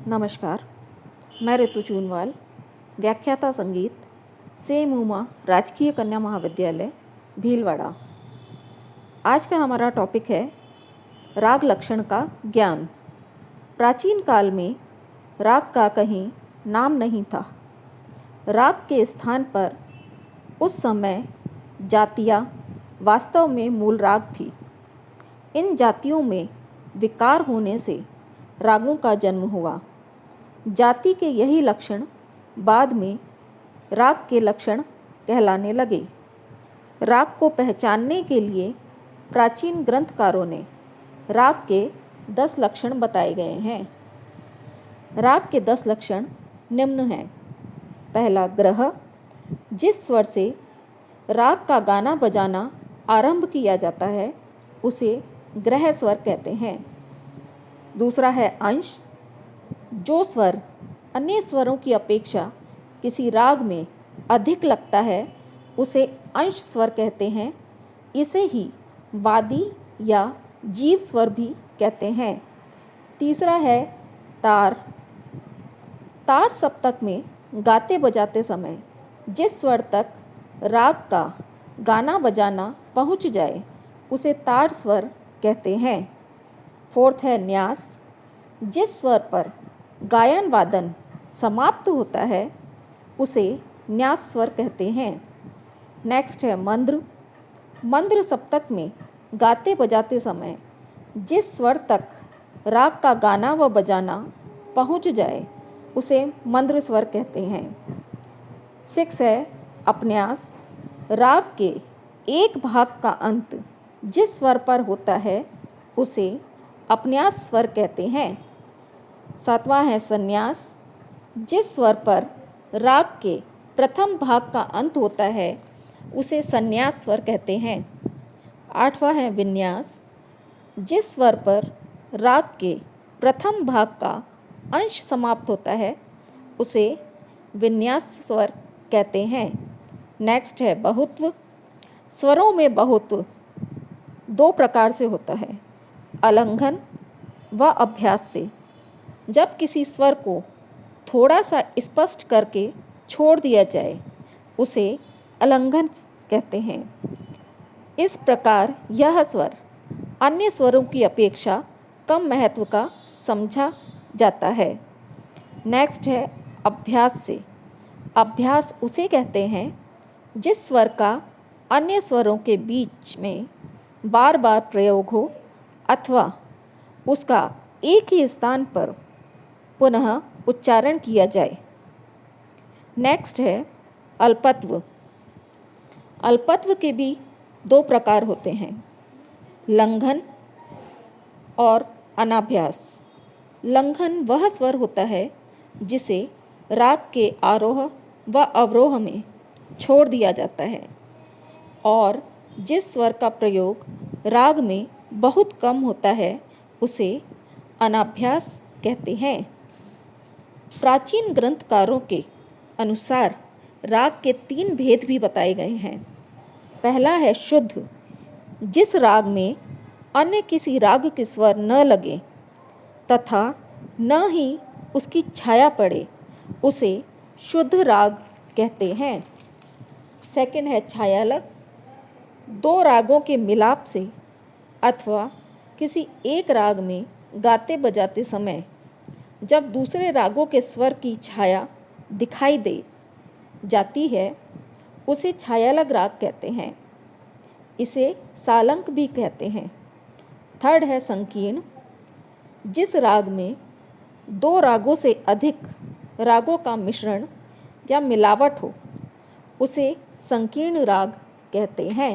नमस्कार, मैं ऋतु चूनवाल, व्याख्याता संगीत, सेम उमा राजकीय कन्या महाविद्यालय भीलवाड़ा। आज का हमारा टॉपिक है राग लक्षण का ज्ञान। प्राचीन काल में राग का कहीं नाम नहीं था। राग के स्थान पर उस समय जातियाँ वास्तव में मूल राग थी। इन जातियों में विकार होने से रागों का जन्म हुआ। जाति के यही लक्षण बाद में राग के लक्षण कहलाने लगे। राग को पहचानने के लिए प्राचीन ग्रंथकारों ने राग के 10 लक्षण बताए गए हैं। राग के 10 लक्षण निम्न हैं। पहला, ग्रह। जिस स्वर से राग का गाना बजाना आरंभ किया जाता है उसे ग्रह स्वर कहते हैं। दूसरा है अंश। जो स्वर अन्य स्वरों की अपेक्षा किसी राग में अधिक लगता है उसे अंश स्वर कहते हैं। इसे ही वादी या जीव स्वर भी कहते हैं। तीसरा है तार। तार सप्तक में गाते बजाते समय जिस स्वर तक राग का गाना बजाना पहुंच जाए उसे तार स्वर कहते हैं। फोर्थ है न्यास। जिस स्वर पर गायन वादन समाप्त होता है उसे न्यास स्वर कहते हैं। नेक्स्ट है मंद्र। मंद्र सप्तक में गाते बजाते समय जिस स्वर तक राग का गाना व बजाना पहुंच जाए उसे मंद्र स्वर कहते हैं। 6 है अपन्यास। राग के एक भाग का अंत जिस स्वर पर होता है उसे अपन्यास स्वर कहते हैं। 7वां है संन्यास। जिस स्वर पर राग के प्रथम भाग का अंत होता है उसे संन्यास स्वर कहते हैं। 8वां है विन्यास। जिस स्वर पर राग के प्रथम भाग का अंश समाप्त होता है उसे विन्यास स्वर कहते हैं। नेक्स्ट है बहुत्व। स्वरों में बहुत्व 2 प्रकार से होता है, अलंघन व अभ्यास से। जब किसी स्वर को थोड़ा सा स्पष्ट करके छोड़ दिया जाए उसे अलंघन कहते हैं। इस प्रकार यह स्वर अन्य स्वरों की अपेक्षा कम महत्व का समझा जाता है। नेक्स्ट है अभ्यास से। अभ्यास उसे कहते हैं जिस स्वर का अन्य स्वरों के बीच में बार बार प्रयोग हो अथवा उसका एक ही स्थान पर पुनः उच्चारण किया जाए। नेक्स्ट है अल्पत्व। अल्पत्व के भी 2 प्रकार होते हैं, लंघन और अनाभ्यास। लंघन वह स्वर होता है जिसे राग के आरोह व अवरोह में छोड़ दिया जाता है और जिस स्वर का प्रयोग राग में बहुत कम होता है उसे अनाभ्यास कहते हैं। प्राचीन ग्रंथकारों के अनुसार राग के 3 भेद भी बताए गए हैं। पहला है शुद्ध। जिस राग में अन्य किसी राग के स्वर न लगे तथा न ही उसकी छाया पड़े उसे शुद्ध राग कहते हैं। सेकंड है छायालग। 2 रागों के मिलाप से अथवा किसी एक राग में गाते बजाते समय जब दूसरे रागों के स्वर की छाया दिखाई दे जाती है उसे छायालग राग कहते हैं। इसे सालंक भी कहते हैं। थर्ड है संकीर्ण। जिस राग में 2 रागों से अधिक रागों का मिश्रण या मिलावट हो उसे संकीर्ण राग कहते हैं।